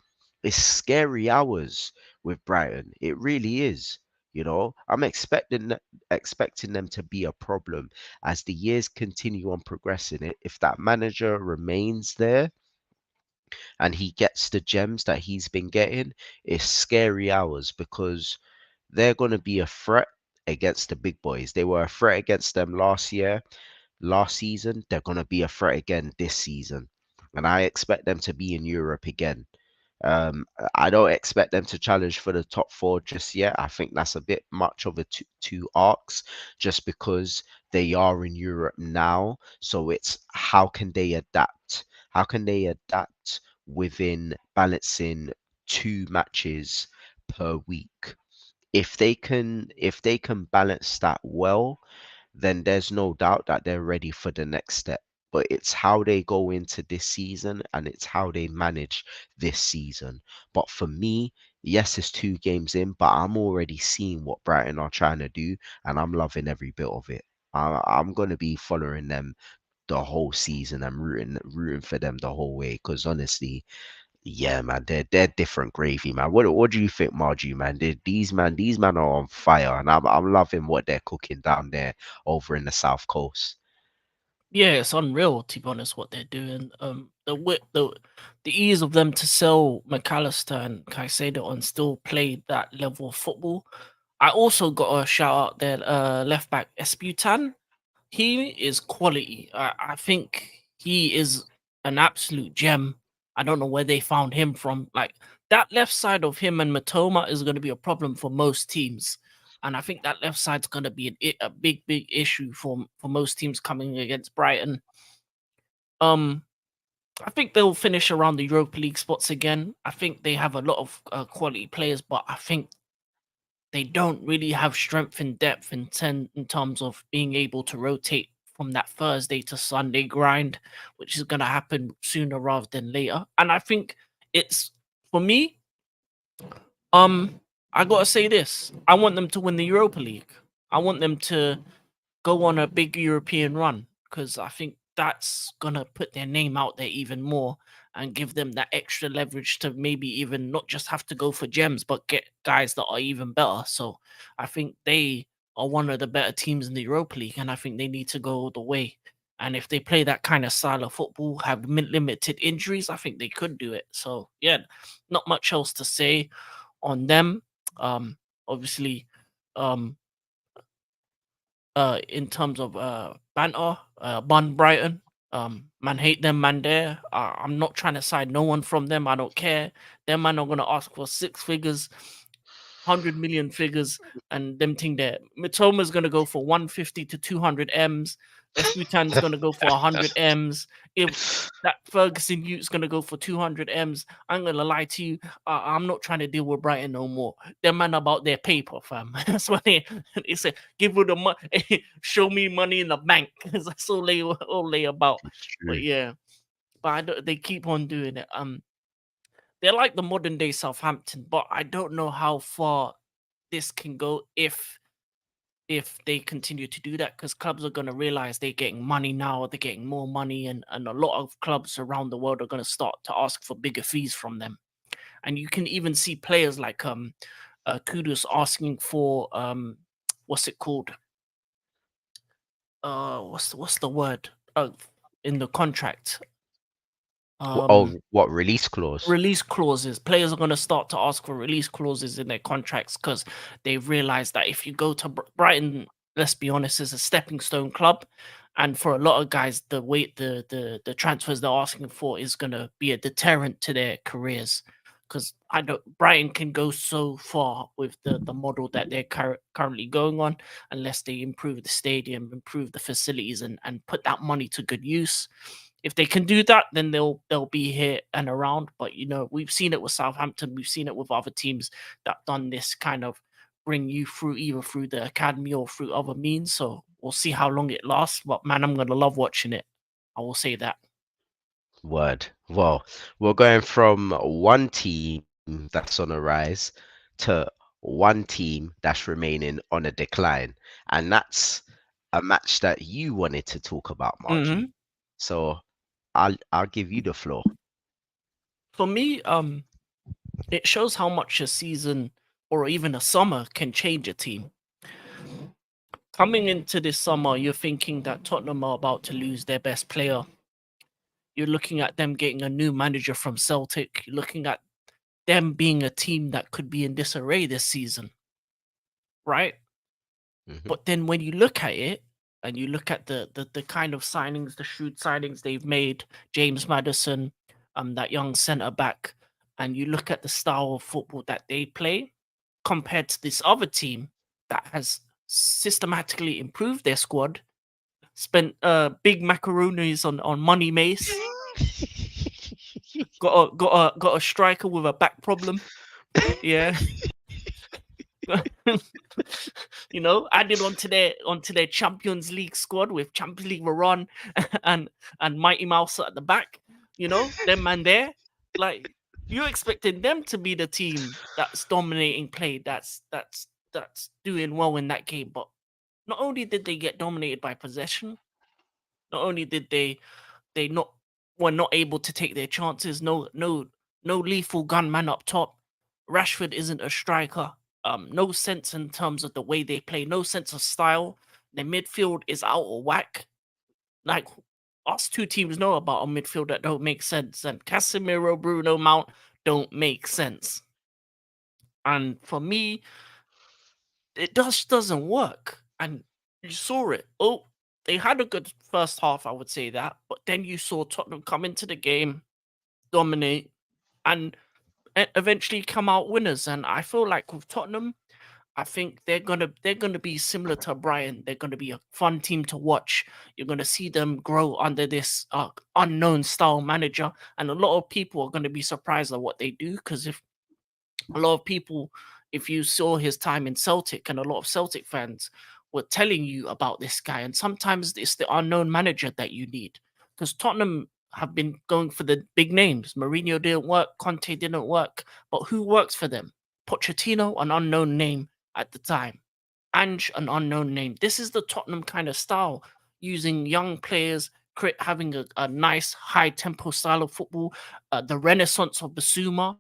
It's scary hours with Brighton. It really is. You know, I'm expecting them to be a problem as the years continue on progressing. It if that manager remains there and he gets the gems that he's been getting, it's scary hours because they're going to be a threat against the big boys. They were a threat against them last season. They're going to be a threat again this season. And I expect them to be in Europe again. I don't expect them to challenge for the top four just yet. I think that's a bit much of a two arcs just because they are in Europe now. So it's how can they adapt? How can they adapt within balancing two matches per week? If they can balance that well, then there's no doubt that they're ready for the next step. But it's how they go into this season and it's how they manage this season. But for me, yes, it's 2 games in, but I'm already seeing what Brighton are trying to do, and I'm loving every bit of it. I'm gonna be following them the whole season. I'm rooting for them the whole way because honestly, yeah, man, they're different gravy, man. What do you think, Margie, man? These man are on fire, and I'm loving what they're cooking down there over in the South Coast. Yeah, it's unreal to be honest what they're doing. The ease of them to sell McAllister and Caicedo and still play that level of football. I also got a shout out there, left back Esputan. He is quality. I think he is an absolute gem. I don't know where they found him from. Like that left side of him and Matoma is going to be a problem for most teams, and I think that left side's going to be a big, big issue for most teams coming against Brighton. Um, I think they'll finish around the Europa League spots again. I think they have a lot of quality players, but I think they don't really have strength and depth in terms of being able to rotate from that Thursday to Sunday grind, which is going to happen sooner rather than later. And I think it's for me. Um, I gotta say this: I want them to win the Europa League. I want them to go on a big European run because I think that's gonna put their name out there even more and give them that extra leverage to maybe even not just have to go for gems, but get guys that are even better. So I think they are one of the better teams in the Europa League, and I think they need to go all the way. And if they play that kind of style of football, have limited injuries, I think they could do it. So yeah, not much else to say on them. Um, obviously, um, in terms of banter, Bun Brighton. Man hate them, man there. I'm not trying to side no one from them. I don't care. Them man are gonna ask for 6 figures, 100 million figures, and them thing there. Mitoma's gonna go for 150 to 200 M's. Esputan's gonna go for 100 M's. If that Ferguson Ute's gonna go for 200 M's, I'm gonna lie to you. I'm not trying to deal with Brighton no more. Them man about their paper, fam. That's what they say. Give her the money. Show me money in the bank. That's all they about. It's But true. yeah, but they keep on doing it. They're like the modern day Southampton, but I don't know how far this can go if they continue to do that because clubs are going to realize they're getting money now, they're getting more money, and a lot of clubs around the world are going to start to ask for bigger fees from them. And you can even see players like Kudus asking for what's it called? What's the word? In the contract. Um Oh, what release clause? Release clauses. Players are going to start to ask for release clauses in their contracts because they've realized that if you go to Brighton, let's be honest, is a stepping stone club, and for a lot of guys, the weight, the transfers they're asking for is going to be a deterrent to their careers. Because I don't, Brighton can go so far with the model that they're currently going on, unless they improve the stadium, improve the facilities, and put that money to good use. If they can do that, then they'll be here and around. But we've seen it with Southampton, we've seen it with other teams that done this kind of bring you through either through the academy or through other means. So we'll see how long it lasts. But man, I'm gonna love watching it. I will say that. Word. Well, we're going from one team that's on a rise to one team that's remaining on a decline, and that's a match that you wanted to talk about, Margie. hmm So I'll give you the floor. For me, it shows how much a season or even a summer can change a team. Coming into this summer, you're thinking that Tottenham are about to lose their best player. You're looking at them getting a new manager from Celtic. You're looking at them being a team that could be in disarray this season, right? Hmm. But then when you look at it and you look at the kind of signings, the shrewd signings they've made, James Madison, that young centre back, and you look at the style of football that they play compared to this other team that has systematically improved their squad, spent big macaroonies on money mace, got a striker with a back problem, yeah. Added onto their Champions League squad with Champions League Varane and and Mighty Mouse at the back. Them man there, like you're expecting them to be the team that's dominating play, that's doing well in that game. But not only did they get dominated by possession, not only did they not were not able to take their chances. No lethal gunman up top. Rashford isn't a striker. No sense in terms of the way they play. No sense of style. The midfield is out of whack. Like us two teams know about a midfield that don't make sense, and Casemiro, Bruno, Mount don't make sense. And for me, it just doesn't work. And you saw it. Oh, they had a good first half, I would say that. But then you saw Tottenham come into the game, dominate, and eventually come out winners. And I feel like with Tottenham, I think they're gonna be similar to Brighton. They're gonna be a fun team to watch. You're gonna see them grow under this unknown style manager, and a lot of people are gonna be surprised at what they do because if a lot of people, if you saw his time in Celtic, and a lot of Celtic fans were telling you about this guy, and sometimes it's the unknown manager that you need because Tottenham have been going for the big names. Mourinho didn't work, Conte didn't work, but who works for them? Pochettino, an unknown name at the time. Ange, an unknown name. This is the Tottenham kind of style, using young players, having a nice high tempo style of football, the renaissance of Basuma.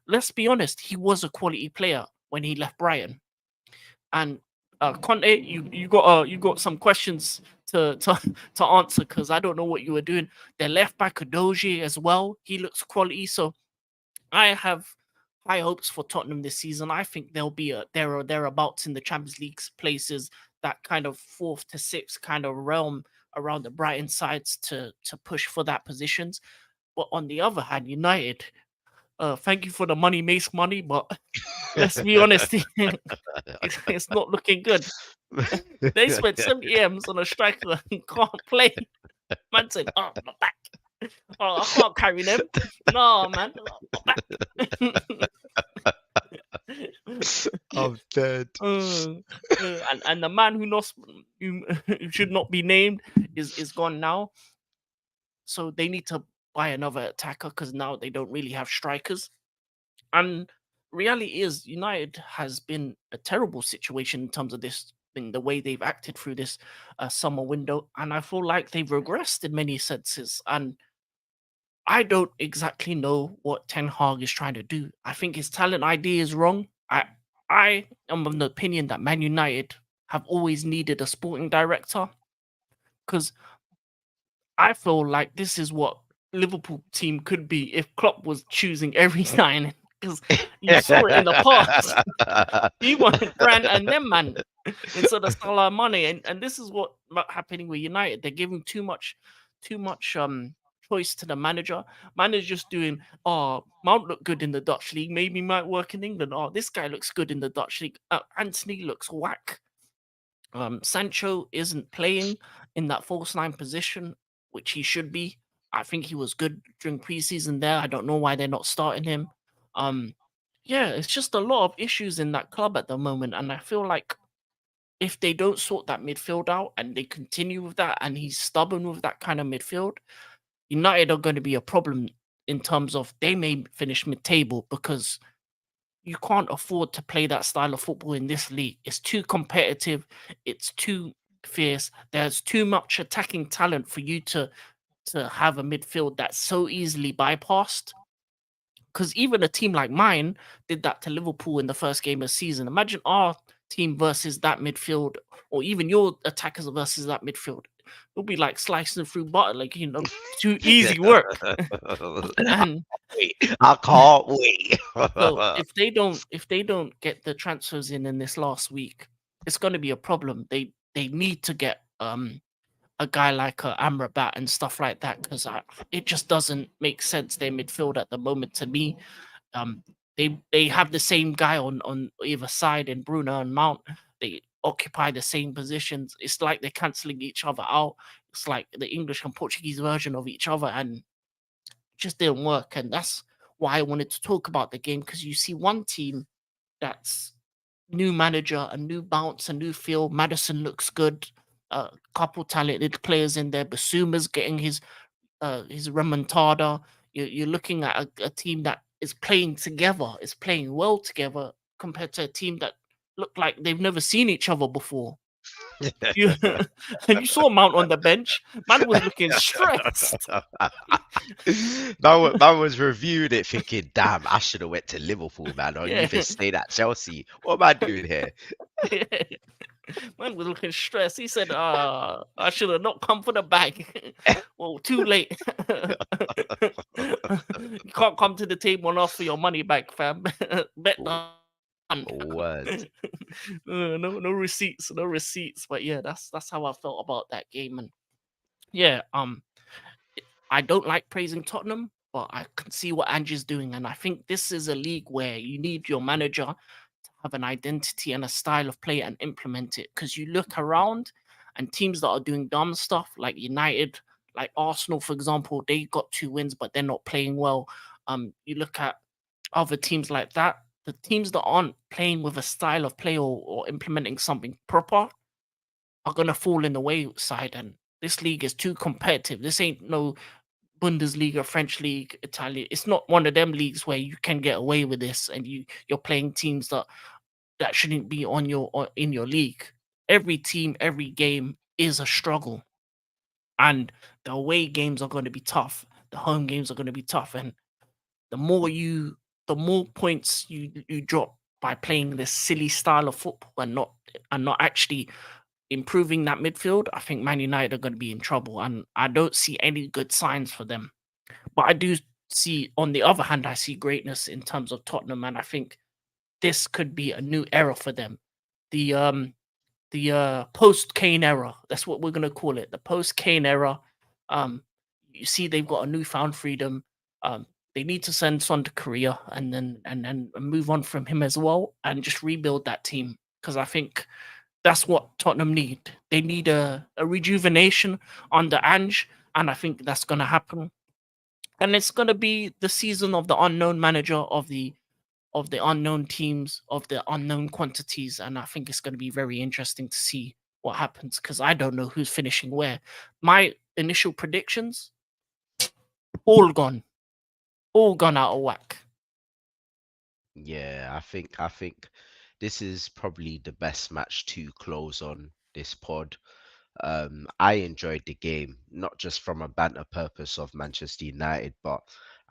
Let's be honest, he was a quality player when he left Brighton. And Conte, you got some questions to to answer because I don't know what you were doing. Their left back Kadoji as well, he looks quality. So I have high hopes for Tottenham this season. I think they'll be there or thereabouts in the Champions League places, that kind of fourth to sixth kind of realm around the Brighton sides to push for that positions. But on the other hand, United, thank you for the money, Mace money, but let's be honest, it's not looking good. They spent 70 M's on a striker who can't play. Man said, "Oh, my back. Oh, I can't carry them. No, man, my back." I'm dead. And the man who should not be named is gone now. So they need to buy another attacker because now they don't really have strikers. And reality is, United has been a terrible situation in terms of this, in the way they've acted through this summer window, and I feel like they've regressed in many senses. And I don't exactly know what Ten Hag is trying to do. I think his talent idea is wrong. I am of the opinion that Man United have always needed a sporting director because I feel like this is what Liverpool team could be if Klopp was choosing every signing. Because you saw it in the past. He wanted Brand and them man instead of Salah money, and this is what happening with United. They're giving too much choice to the manager. Manager's just doing, oh, Mount looked good in the Dutch league, maybe might work in England. Oh, this guy looks good in the Dutch league. Anthony looks whack. Sancho isn't playing in that false nine position, which he should be. I think he was good during preseason there. I don't know why they're not starting him. Um, yeah, it's just a lot of issues in that club at the moment, and I feel like if they don't sort that midfield out and they continue with that, and he's stubborn with that kind of midfield, United are going to be a problem in terms of they may finish mid-table because you can't afford to play that style of football in this league. It's too competitive. It's too fierce. There's too much attacking talent for you to have a midfield that's so easily bypassed. because even a team like mine did that to Liverpool in the first game of the season. Imagine our team versus that midfield, or even your attackers versus that midfield. It'll be like slicing through butter, like too easy work. And Wait, I can't wait. so if they don't get the transfers in this last week, it's going to be a problem. They need to get a guy like Amrabat and stuff like that, because it just doesn't make sense their midfield at the moment to me. Um, they have the same guy on either side in Bruno and Mount. They occupy the same positions. It's like they're canceling each other out. It's like the English and Portuguese version of each other, and just didn't work. And that's why I wanted to talk about the game, because you see one team that's new manager, a new bounce, a new feel. Madison looks good. A couple talented players in there. Basuma's getting his remontada. You're looking at a team that is playing together, is playing well together compared to a team that look like they've never seen each other before. You and you saw Mount on the bench. Man was looking stressed. Man was reviewing it thinking, damn, I should have went to Liverpool, man, or Yeah. even stayed at Chelsea. What am I doing here? Man was looking stressed. He said, I should have not come for the bag. Well, too late. You can't come to the table and ask for your money back, fam. Bet done. Word. No receipts, no receipts. But yeah, that's how I felt about that game. And yeah, I don't like praising Tottenham, but I can see what Angie's doing. And I think this is a league where you need your manager to have an identity and a style of play and implement it. Because you look around and teams that are doing dumb stuff like United, like Arsenal, for example, they got 2 wins, but they're not playing well. You look at other teams like that, the teams that aren't playing with a style of play or implementing something proper are gonna fall in the wayside. And this league is too competitive. This ain't no Bundesliga, French league, Italian. It's not one of them leagues where you can get away with this and you're playing teams that shouldn't be in your league. Every team, every game is a struggle, and the away games are going to be tough. The home games are going to be tough, and the more you, the more points you drop by playing this silly style of football and not actually improving that midfield. I think Man United are going to be in trouble, and I don't see any good signs for them. But I do see, on the other hand, I see greatness in terms of Tottenham, and I think this could be a new era for them. The post Kane era. That's what we're gonna call it. The post Kane era. Um, you see, they've got a newfound freedom. They need to send Son to Korea and then move on from him as well, and just rebuild that team, because I think that's what Tottenham need. They need a rejuvenation under Ange, and I think that's gonna happen. And it's gonna be the season of the unknown manager, of the unknown teams, of the unknown quantities. And I think it's going to be very interesting to see what happens, because I don't know who's finishing where. My initial predictions, all gone, all gone out of whack. Yeah, I think this is probably the best match to close on this pod. I enjoyed the game, not just from a banter purpose of Manchester United, but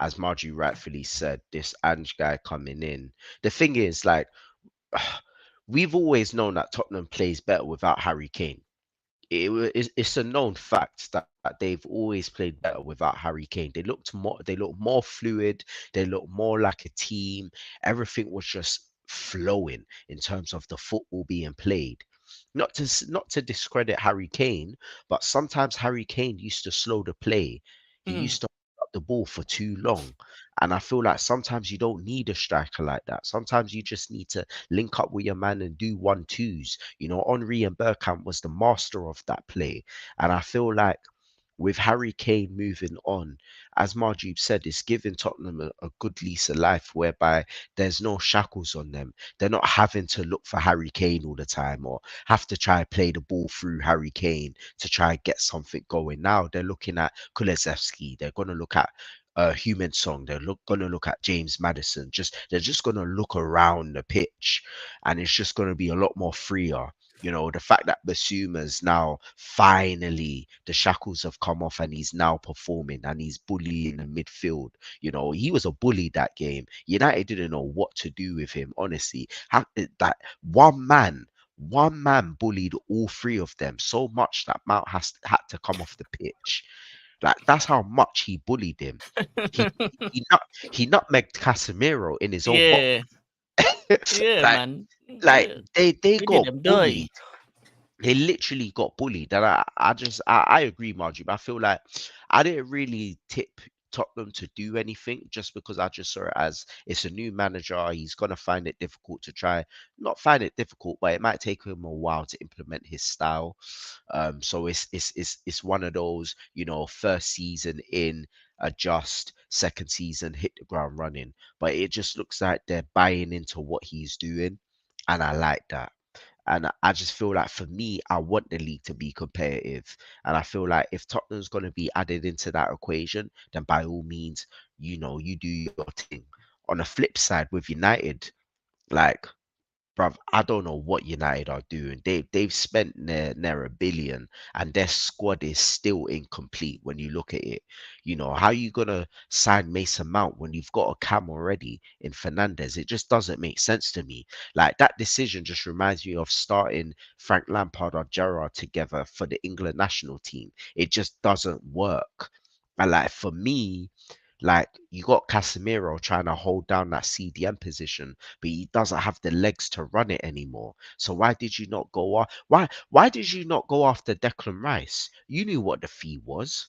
as Margie rightfully said, this Ange guy coming in. The thing is, like, we've always known that Tottenham plays better without Harry Kane. It's a known fact that they've always played better without Harry Kane. They look more fluid, they look more like a team. Everything was just flowing in terms of the football being played. Not to discredit Harry Kane, but sometimes Harry Kane used to slow the play. He Mm, used to hold up the ball for too long. And I feel like sometimes you don't need a striker like that. Sometimes you just need to link up with your man and do 1-2s. You know, Henri and Bergkamp was the master of that play. And I feel like with Harry Kane moving on, as Marjorie said, it's giving Tottenham a good lease of life whereby there's no shackles on them. They're not having to look for Harry Kane all the time or have to try and play the ball through Harry Kane to try and get something going. Now they're looking at Kulusevski. They're going to look at Human Song. Going to look at James Madison. They're just going to look around the pitch, and it's just going to be a lot more freer. You know, the fact that Basuma's now finally the shackles have come off and he's now performing and he's bullying the midfield. You know, he was a bully that game. United didn't know what to do with him, honestly. That one man bullied all three of them so much that Mount had to come off the pitch. Like that's how much he bullied him. He he nut he nutmegged Casemiro in his own box. Yeah, yeah, like man. like Yeah, they we did got them dirty. bullied. They literally got bullied. And I agree, Margie, but I feel like I didn't really tip Tottenham to do anything just because I just saw it as it's a new manager. He's gonna find it difficult to try, not find it difficult, but it might take him a while to implement his style. So it's one of those, you know, first season in, adjust, second season, hit the ground running. But it just looks like they're buying into what he's doing. And I like that. And I just feel like for me, I want the league to be competitive. And I feel like if Tottenham's going to be added into that equation, then by all means, you know, you do your thing. On the flip side with United, like bruv, I don't know what United are doing. They've spent near a billion, and their squad is still incomplete when you look at it. You know, how you gonna sign Mason Mount when you've got a cam already in Fernandez? It just doesn't make sense to me. Like that decision just reminds me of starting Frank Lampard or Gerrard together for the England national team. It just doesn't work. And like for me, like you got Casemiro trying to hold down that CDM position, but he doesn't have the legs to run it anymore. So why did you not go off? Why did you not go after Declan Rice? You knew what the fee was,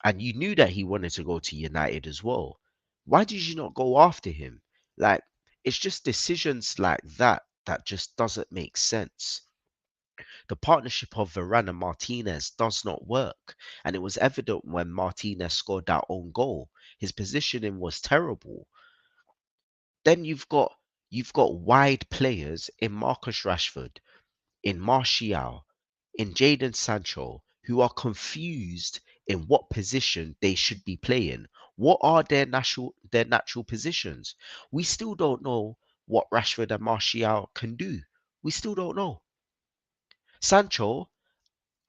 and you knew that he wanted to go to United as well. Why did you not go after him? Like it's just decisions like that that just doesn't make sense. The partnership of Varane and Martinez does not work, and it was evident when Martinez scored that own goal. His positioning was terrible. Then you've got wide players in Marcus Rashford, in Martial, in Jadon Sancho, who are confused in what position they should be playing. What are their natural positions? We still don't know what Rashford and Martial can do. We still don't know. Sancho,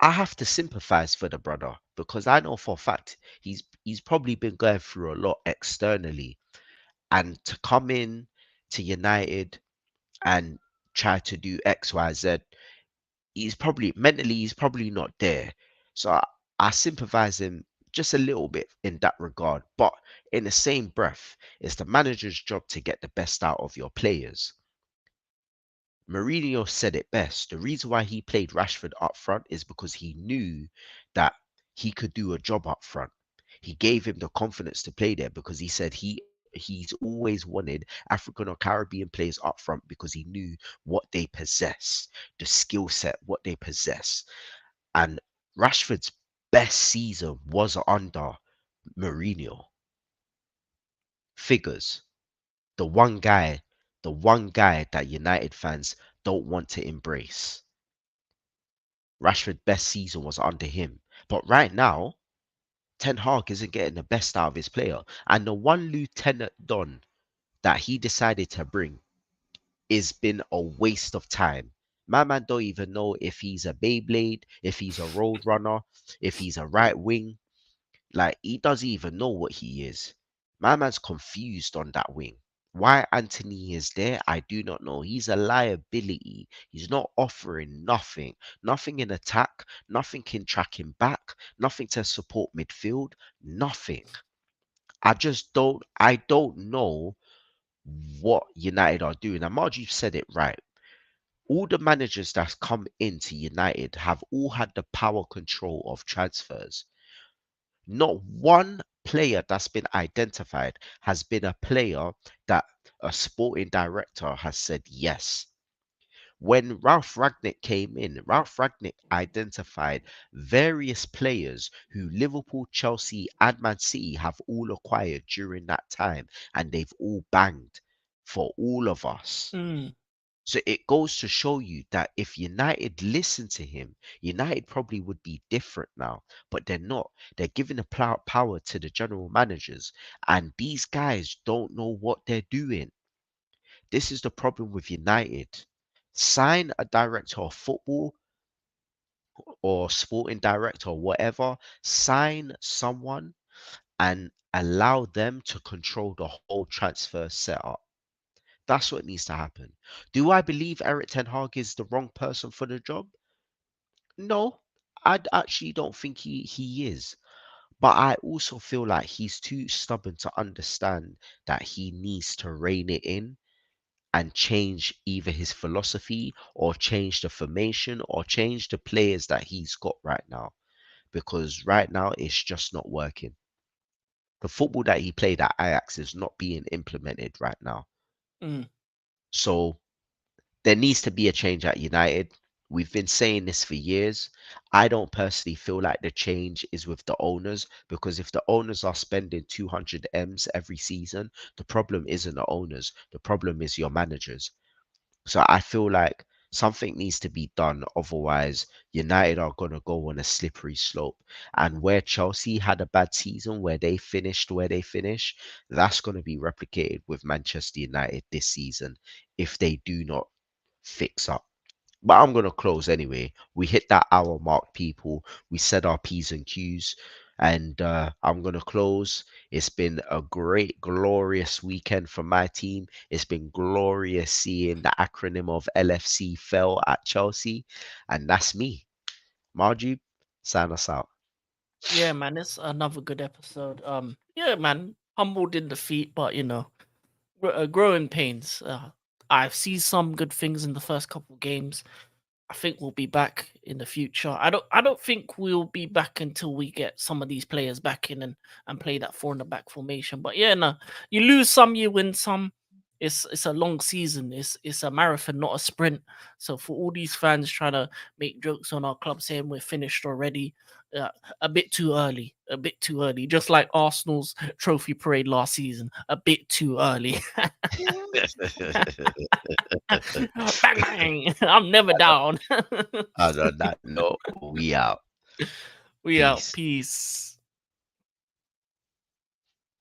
I have to sympathize for the brother because I know for a fact he's probably been going through a lot externally, and to come in to United and try to do X, Y, Z, he's probably mentally he's probably not there. So I sympathize him just a little bit in that regard. But in the same breath, it's the manager's job to get the best out of your players. Mourinho said it best. The reason why he played Rashford up front is because he knew that he could do a job up front. He gave him the confidence to play there because he said he's always wanted African or Caribbean players up front because he knew what they possess, the skill set, what they possess. And Rashford's best season was under Mourinho. Figures. The one guy, the one guy that United fans don't want to embrace. Rashford's best season was under him. But right now, Ten Hag isn't getting the best out of his player. And the one Lieutenant Don that he decided to bring has been a waste of time. My man don't even know if he's a Beyblade, if he's a road runner, if he's a right wing. Like he doesn't even know what he is. My man's confused on that wing. Why Anthony is there, I do not know. He's a liability. He's not offering nothing. Nothing in attack, nothing in tracking back, nothing to support midfield, nothing. I don't know what United are doing. And Margie said it right. All the managers that's come into United have all had the power control of transfers. Not one player that's been identified has been a player that a sporting director has said yes. When Ralph Ragnick came in, Ralph Ragnick identified various players who Liverpool, Chelsea, and Man City have all acquired during that time, and they've all banged for all of us. Mm. So it goes to show you that if United listened to him, United probably would be different now. But they're not. They're giving the power to the general managers, and these guys don't know what they're doing. This is the problem with United. Sign a director of football or sporting director or whatever, sign someone and allow them to control the whole transfer setup. That's what needs to happen. Do I believe Eric Ten Hag is the wrong person for the job? No, actually don't think he is. But I also feel like he's too stubborn to understand that he needs to rein it in and change either his philosophy or change the formation or change the players that he's got right now. Because right now it's just not working. The football that he played at Ajax is not being implemented right now. Mm, So there needs to be a change at United. We've been saying this for years. I don't personally feel like the change is with the owners because if the owners are spending 200 M's every season, the problem isn't the owners. The problem is your managers. So I feel like something needs to be done. Otherwise, United are going to go on a slippery slope. And where Chelsea had a bad season, where they finished where they finished, that's going to be replicated with Manchester United this season if they do not fix up. But I'm gonna close anyway. We hit that hour mark, people. We said our P's and Q's, and I'm gonna close. It's been a great, glorious weekend for my team. It's been glorious seeing the acronym of LFC fell at Chelsea, and that's me. Margie, sign us out. yeah, man, it's another good episode. Yeah, man, humbled in defeat, but growing pains. I've seen some good things in the first couple games. I think we'll be back in the future. I don't think we'll be back until we get some of these players back in and play that four in the back formation. But yeah, no, you lose some, you win some. It's a long season. It's a marathon, not a sprint. So for all these fans trying to make jokes on our club saying we're finished already, uh, a bit too early. A bit too early. Just like Arsenal's trophy parade last season, a bit too early. Bang bang! I'm never down. And on that note, we out. We out. Peace. Peace.